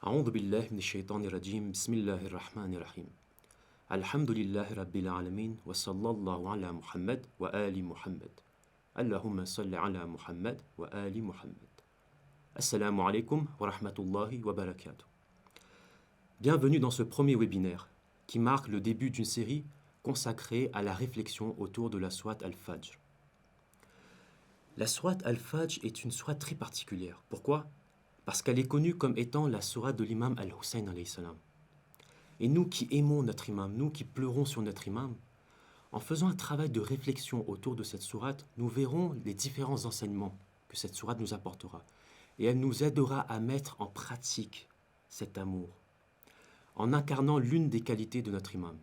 أعوذ بالله من الشيطان الرجيم بسم الله الرحمن الرحيم الحمد لله رب العالمين وصلى الله على محمد وآل محمد اللهم صل على محمد وآل محمد Assalamu alaikum wa rahmatullahi wa barakatuh. Bienvenue dans ce premier webinaire qui marque le début d'une série consacrée à la réflexion autour de la sourate Al-Fajr. La sourate Al-Fajr est une sourate très particulière. Pourquoi ? Parce qu'elle est connue comme étant la sourate de l'imam Al-Hussein alayhi salam. Et nous qui aimons notre imam, nous qui pleurons sur notre imam, en faisant un travail de réflexion autour de cette sourate, nous verrons les différents enseignements que cette sourate nous apportera. Et elle nous aidera à mettre en pratique cet amour, en incarnant l'une des qualités de notre imam.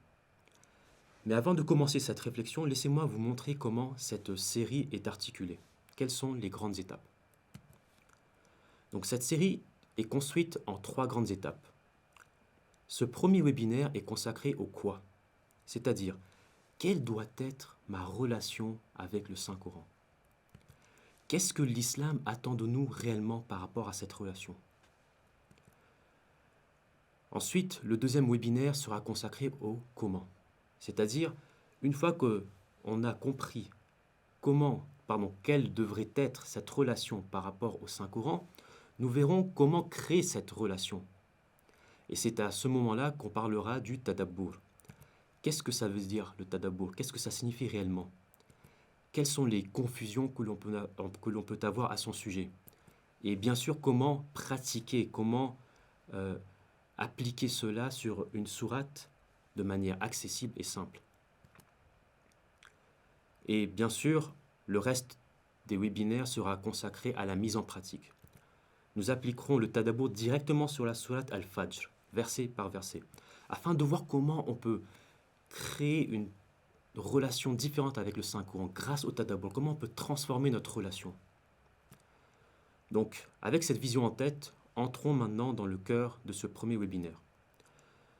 Mais avant de commencer cette réflexion, laissez-moi vous montrer comment cette série est articulée. Quelles sont les grandes étapes ? Donc cette série est construite en 3 grandes étapes. Ce premier webinaire est consacré au quoi ? C'est-à-dire, quelle doit être ma relation avec le Saint-Coran ? Qu'est-ce que l'islam attend de nous réellement par rapport à cette relation ? Ensuite, le deuxième webinaire sera consacré au comment. C'est-à-dire, une fois qu'on a compris quelle devrait être cette relation par rapport au Saint-Coran, nous verrons comment créer cette relation. Et c'est à ce moment-là qu'on parlera du tadabbur. Qu'est-ce que ça veut dire le tadabbur ? Qu'est-ce que ça signifie réellement ? Quelles sont les confusions que l'on peut avoir à son sujet ? Et bien sûr, comment pratiquer, comment appliquer cela sur une sourate de manière accessible et simple. Et bien sûr, le reste des webinaires sera consacré à la mise en pratique. Nous appliquerons le tadabbur directement sur la sourate Al-Fajr, verset par verset, afin de voir comment on peut créer une relation différente avec le Saint-Coran grâce au tadabbur, comment on peut transformer notre relation. Donc, avec cette vision en tête, entrons maintenant dans le cœur de ce premier webinaire.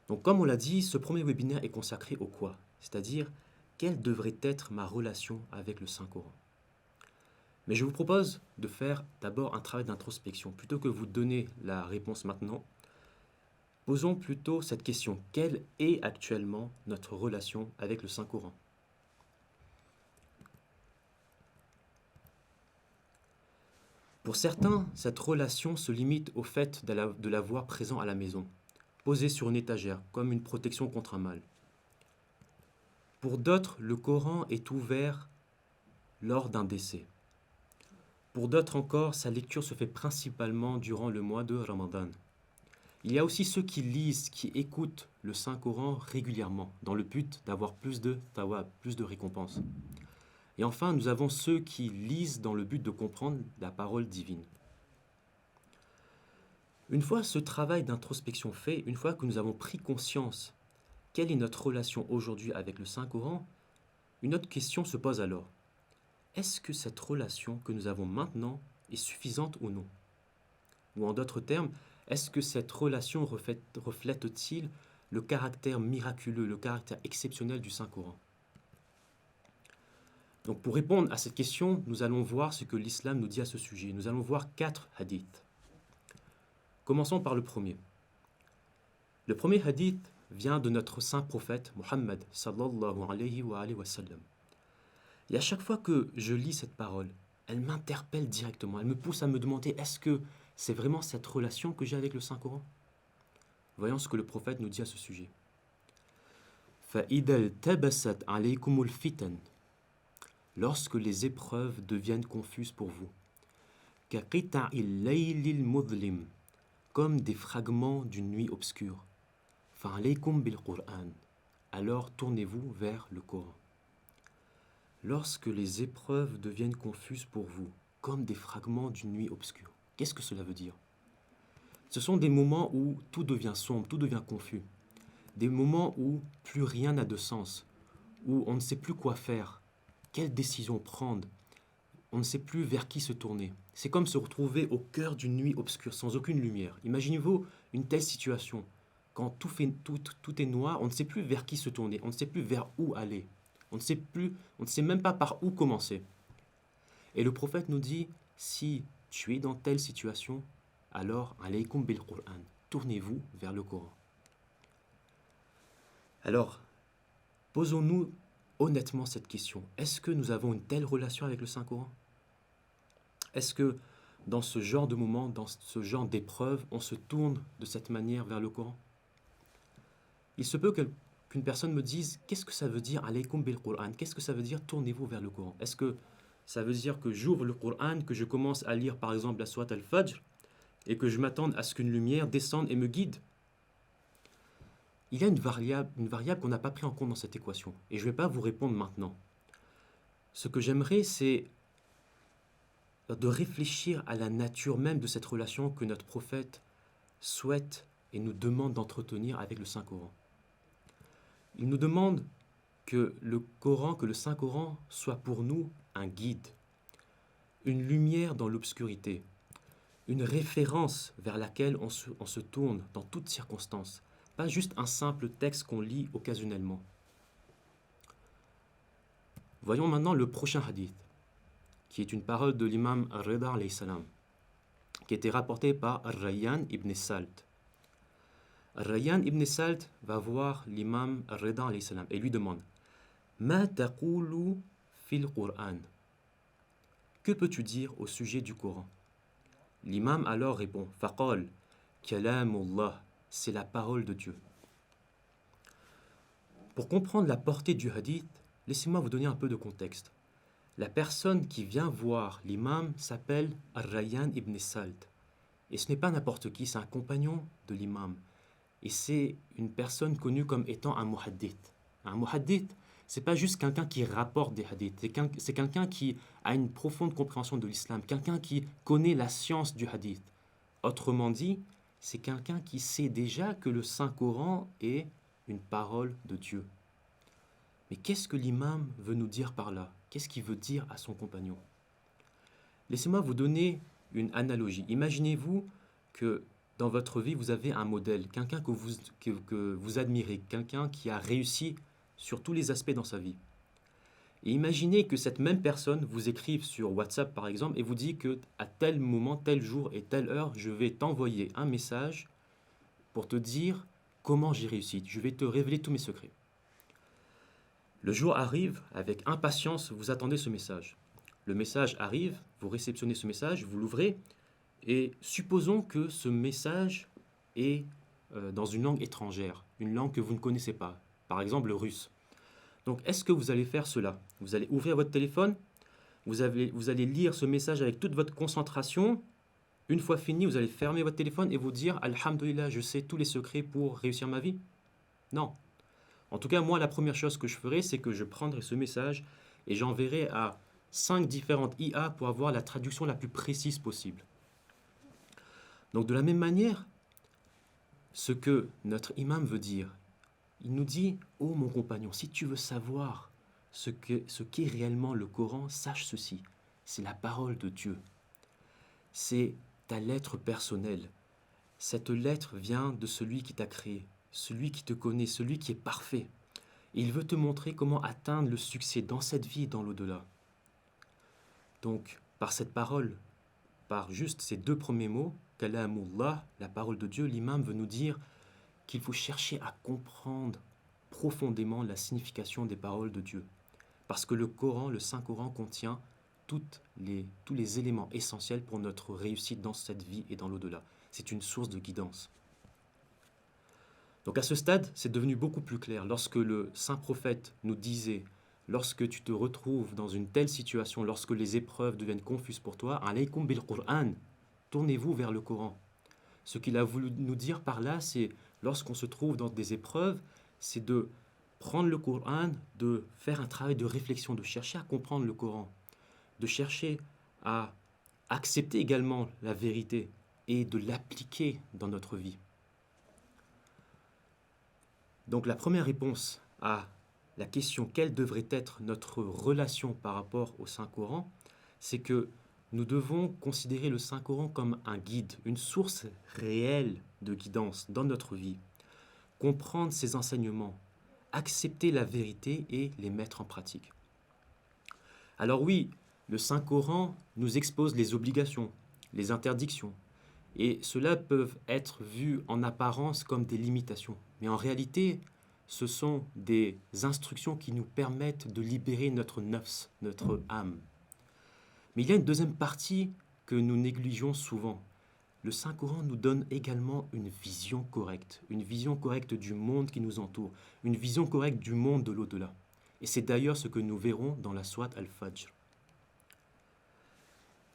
Donc, comme on l'a dit, ce premier webinaire est consacré au quoi ? C'est-à-dire, quelle devrait être ma relation avec le Saint-Coran ? Mais je vous propose de faire d'abord un travail d'introspection. Plutôt que vous donner la réponse maintenant, posons plutôt cette question. Quelle est actuellement notre relation avec le Saint-Coran ? Pour certains, cette relation se limite au fait de l'avoir présent à la maison, posé sur une étagère, comme une protection contre un mal. Pour d'autres, le Coran est ouvert lors d'un décès. Pour d'autres encore, sa lecture se fait principalement durant le mois de Ramadan. Il y a aussi ceux qui lisent, qui écoutent le Saint-Coran régulièrement, dans le but d'avoir plus de thawab, plus de récompenses. Et enfin, nous avons ceux qui lisent dans le but de comprendre la parole divine. Une fois ce travail d'introspection fait, une fois que nous avons pris conscience quelle est notre relation aujourd'hui avec le Saint-Coran, une autre question se pose alors. Est-ce que cette relation que nous avons maintenant est suffisante ou non ? Ou en d'autres termes, est-ce que cette relation reflète-t-il le caractère miraculeux, le caractère exceptionnel du Saint-Coran ? Donc pour répondre à cette question, nous allons voir ce que l'islam nous dit à ce sujet. Nous allons voir 4 hadiths. Commençons par le premier. Le premier hadith vient de notre saint prophète Muhammad sallallahu alayhi wa sallam. Et à chaque fois que je lis cette parole, elle m'interpelle directement. Elle me pousse à me demander, est-ce que c'est vraiment cette relation que j'ai avec le Saint-Coran ? Voyons ce que le prophète nous dit à ce sujet. فَإِذَا الْتَبَسَتْ عَلَيْكُمُ الْفِتَنُ Lorsque les épreuves deviennent confuses pour vous. كَقِطَعِ اللَّيْلِ الْمُظْلِمِ Comme des fragments d'une nuit obscure. فَعَلَيْكُمْ بِالْقُرْآنِ Alors tournez-vous vers le Coran. Lorsque les épreuves deviennent confuses pour vous, comme des fragments d'une nuit obscure. Qu'est-ce que cela veut dire ? Ce sont des moments où tout devient sombre, tout devient confus. Des moments où plus rien n'a de sens, où on ne sait plus quoi faire, quelle décision prendre, on ne sait plus vers qui se tourner. C'est comme se retrouver au cœur d'une nuit obscure, sans aucune lumière. Imaginez-vous une telle situation, quand tout est noir, on ne sait plus vers qui se tourner, on ne sait plus vers où aller. On ne sait même pas par où commencer. Et le prophète nous dit, si tu es dans telle situation, alors alaykoum bil Qur'an. tournez-vous vers le Coran. Alors, posons-nous honnêtement cette question. Est-ce que nous avons une telle relation avec le Saint-Coran? Est-ce que dans ce genre de moment, dans ce genre d'épreuve, on se tourne de cette manière vers le Coran? Il se peut qu'une personne me dise, qu'est-ce que ça veut dire alaykum bil Qur'an? Qu'est-ce que ça veut dire tournez-vous vers le Coran? Est-ce que ça veut dire que j'ouvre le Coran, que je commence à lire par exemple la sourate Al-Fajr et que je m'attende à ce qu'une lumière descende et me guide? Il y a une variable qu'on n'a pas pris en compte dans cette équation et je ne vais pas vous répondre maintenant. Ce que j'aimerais, c'est de réfléchir à la nature même de cette relation que notre prophète souhaite et nous demande d'entretenir avec le Saint-Coran. Il nous demande que le Coran, que le Saint-Coran soit pour nous un guide, une lumière dans l'obscurité, une référence vers laquelle on se tourne dans toutes circonstances, pas juste un simple texte qu'on lit occasionnellement. Voyons maintenant le prochain hadith, qui est une parole de l'imam Ar-Rida alayhi salam, qui a été rapportée par Ar-Rayyan ibn Salt. Ar-Rayyan ibn Salt va voir l'imam Ar-Rida alayhi salam et lui demande Ma taqulu fil Qur'an? Que peux-tu dire au sujet du Coran? L'imam alors répond Faqal, kalamullah, c'est la parole de Dieu. Pour comprendre la portée du hadith, laissez-moi vous donner un peu de contexte. La personne qui vient voir l'imam s'appelle Ar-Rayyan ibn Salt. Et ce n'est pas n'importe qui, c'est un compagnon de l'imam. Et c'est une personne connue comme étant un muhaddith. Un muhaddith, c'est pas juste quelqu'un qui rapporte des hadiths, c'est quelqu'un qui a une profonde compréhension de l'islam, quelqu'un qui connaît la science du hadith. Autrement dit, c'est quelqu'un qui sait déjà que le Saint-Coran est une parole de Dieu. Mais qu'est-ce que l'imam veut nous dire par là? Qu'est-ce qu'il veut dire à son compagnon? Laissez-moi vous donner une analogie. Imaginez-vous que dans votre vie, vous avez un modèle, quelqu'un que vous admirez, quelqu'un qui a réussi sur tous les aspects dans sa vie. Et imaginez que cette même personne vous écrive sur WhatsApp par exemple et vous dit que à tel moment, tel jour et telle heure, je vais t'envoyer un message pour te dire comment j'ai réussi. Je vais te révéler tous mes secrets. Le jour arrive, avec impatience, vous attendez ce message. Le message arrive, vous réceptionnez ce message, vous l'ouvrez, et supposons que ce message est dans une langue étrangère, une langue que vous ne connaissez pas, par exemple le russe. Donc, est-ce que vous allez faire cela? Vous allez ouvrir votre téléphone, vous allez lire ce message avec toute votre concentration. Une fois fini, vous allez fermer votre téléphone et vous dire « Alhamdulillah, je sais tous les secrets pour réussir ma vie ». Non. En tout cas, moi, la première chose que je ferai, c'est que je prendrai ce message et j'enverrai à 5 différentes IA pour avoir la traduction la plus précise possible. Donc, de la même manière, ce que notre imam veut dire, il nous dit « Oh mon compagnon, si tu veux savoir ce qu'est réellement le Coran, sache ceci, c'est la parole de Dieu. C'est ta lettre personnelle. Cette lettre vient de celui qui t'a créé, celui qui te connaît, celui qui est parfait. Et il veut te montrer comment atteindre le succès dans cette vie et dans l'au-delà. » Donc, par cette parole, par juste ces 2 premiers mots, « Kalamullah », la parole de Dieu, l'imam veut nous dire qu'il faut chercher à comprendre profondément la signification des paroles de Dieu. Parce que le Coran, le Saint-Coran contient tous les éléments essentiels pour notre réussite dans cette vie et dans l'au-delà. C'est une source de guidance. Donc à ce stade, c'est devenu beaucoup plus clair. Lorsque le saint prophète nous disait, lorsque tu te retrouves dans une telle situation, lorsque les épreuves deviennent confuses pour toi, alaykum bil Qur'an, tournez-vous vers le Coran. Ce qu'il a voulu nous dire par là, c'est lorsqu'on se trouve dans des épreuves, c'est de prendre le Coran, de faire un travail de réflexion, de chercher à comprendre le Coran, de chercher à accepter également la vérité et de l'appliquer dans notre vie. Donc la première réponse à la question quelle devrait être notre relation par rapport au Saint-Coran, c'est que nous devons considérer le Saint-Coran comme un guide, une source réelle de guidance dans notre vie. Comprendre ses enseignements, accepter la vérité et les mettre en pratique. Alors oui, le Saint-Coran nous expose les obligations, les interdictions, Et cela peut être vu en apparence comme des limitations. Mais en réalité, ce sont des instructions qui nous permettent de libérer notre nafs, notre âme. Mais il y a une deuxième partie que nous négligeons souvent. Le Saint-Coran nous donne également une vision correcte du monde qui nous entoure, une vision correcte du monde de l'au-delà. Et c'est d'ailleurs ce que nous verrons dans la sourate Al-Fajr.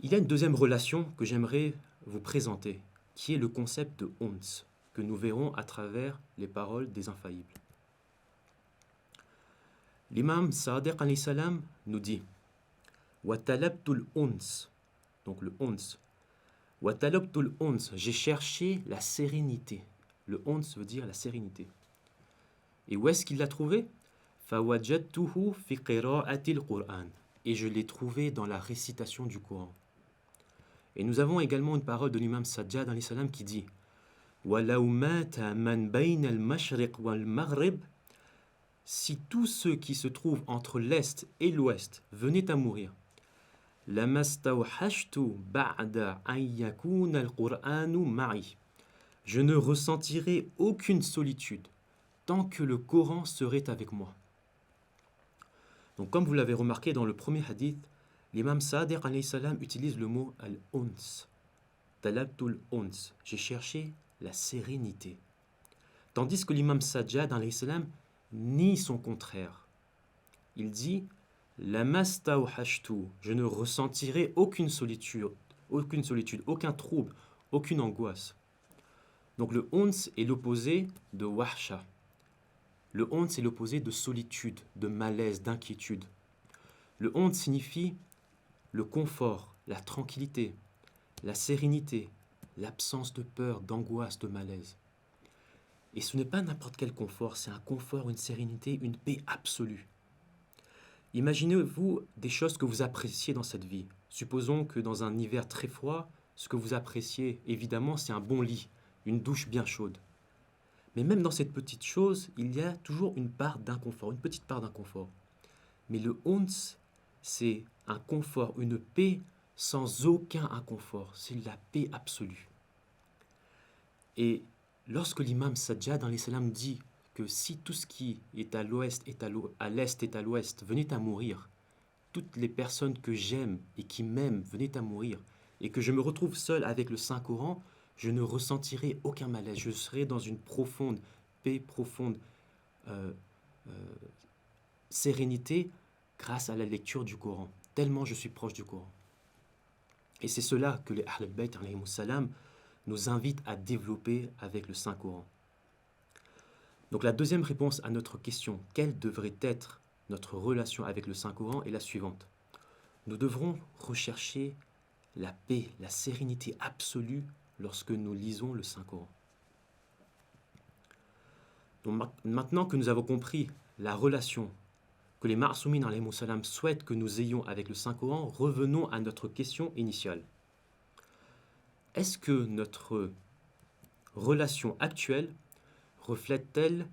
Il y a une deuxième relation que j'aimerais vous présenter, qui est le concept de ons, que nous verrons à travers les paroles des infaillibles. L'imam Sadiq alayhi salam nous dit Watalabtul ons, donc le ons. Watalabtul ons, j'ai cherché la sérénité. Le ons veut dire la sérénité. Et où est-ce qu'il l'a trouvé Fawajadtuhu fi qira'atil Qur'an. Et je l'ai trouvé dans la récitation du Coran. Et nous avons également une parole de l'imam Sajjad alayhi salam qui dit Walau mata man bayna al-mashriq wal-maghrib. Si tous ceux qui se trouvent entre l'Est et l'Ouest venaient à mourir, Lamastawhashtu ba'da an yakuna al-Qur'anu ma'i. Je ne ressentirai aucune solitude tant que le Coran serait avec moi. Donc comme vous l'avez remarqué dans le premier hadith, l'imam Sadiq alayhi salam utilise le mot al-uns. Talabtul uns. J'ai cherché la sérénité. Tandis que l'imam Sajjad alayhi salam nie son contraire. Il dit Lamastawhashtu. Je ne ressentirai aucune solitude, aucun trouble, aucune angoisse. Donc le ons est l'opposé de wahsha. Le ons est l'opposé de solitude, de malaise, d'inquiétude. Le ons signifie le confort, la tranquillité, la sérénité, l'absence de peur, d'angoisse, de malaise. Et ce n'est pas n'importe quel confort, c'est un confort, une sérénité, une paix absolue. Imaginez-vous des choses que vous appréciez dans cette vie. Supposons que dans un hiver très froid, ce que vous appréciez, évidemment, c'est un bon lit, une douche bien chaude. Mais même dans cette petite chose, il y a toujours une part d'inconfort, une petite part d'inconfort. Mais le ons, c'est un confort, une paix sans aucun inconfort. C'est la paix absolue. Et lorsque l'imam Sajjad alayhi salam dit que si tout ce qui est à l'ouest à l'est et à l'ouest venait à mourir, toutes les personnes que j'aime et qui m'aiment venaient à mourir, et que je me retrouve seul avec le Saint-Coran, je ne ressentirai aucun malaise. Je serai dans une profonde paix, profonde sérénité grâce à la lecture du Coran. Tellement je suis proche du Coran. Et c'est cela que les Ahl al-Bayt alayhimus salam nous invitent à développer avec le Saint-Coran. Donc la deuxième réponse à notre question, quelle devrait être notre relation avec le Saint-Coran, est la suivante. Nous devrons rechercher la paix, la sérénité absolue lorsque nous lisons le Saint-Coran. Donc maintenant que nous avons compris la relation que les Ma'soumines alayhimus salam souhaitent que nous ayons avec le Saint-Coran, revenons à notre question initiale. Est-ce que notre relation actuelle reflète-t-elle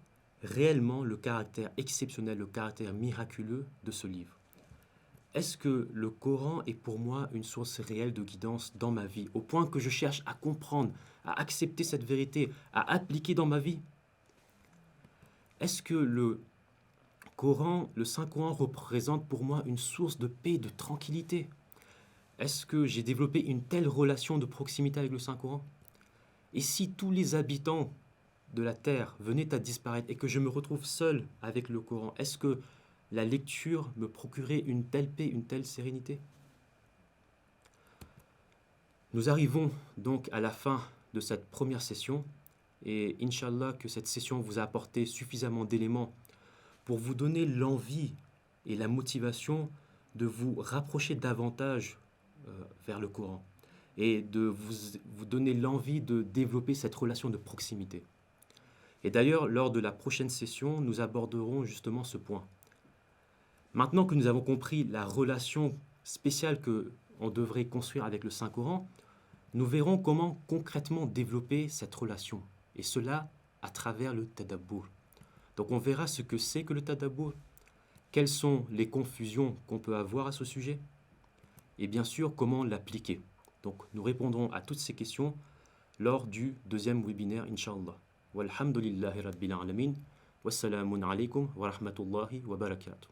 réellement le caractère exceptionnel, le caractère miraculeux de ce livre? Est-ce que le Coran est pour moi une source réelle de guidance dans ma vie, au point que je cherche à comprendre, à accepter cette vérité, à appliquer dans ma vie? Est-ce que le Coran, le Saint-Coran représente pour moi une source de paix, de tranquillité? Est-ce que j'ai développé une telle relation de proximité avec le Saint-Coran? Et si tous les habitants de la terre venaient à disparaître et que je me retrouve seul avec le Coran, est-ce que la lecture me procurait une telle paix, une telle sérénité? Nous arrivons donc à la fin de cette première session et Inch'Allah que cette session vous a apporté suffisamment d'éléments pour vous donner l'envie et la motivation de vous rapprocher davantage vers le Coran et de vous donner l'envie de développer cette relation de proximité. Et d'ailleurs, lors de la prochaine session, nous aborderons justement ce point. Maintenant que nous avons compris la relation spéciale qu'on devrait construire avec le Saint-Coran, nous verrons comment concrètement développer cette relation, et cela à travers le tadabbur. Donc on verra ce que c'est que le tadabbur, quelles sont les confusions qu'on peut avoir à ce sujet, et bien sûr comment l'appliquer. Donc nous répondrons à toutes ces questions lors du deuxième webinaire, Inch'Allah. Walhamdulillahi Rabbil Alamin. Wassalamun alaikum wa rahmatullahi wa barakatuh.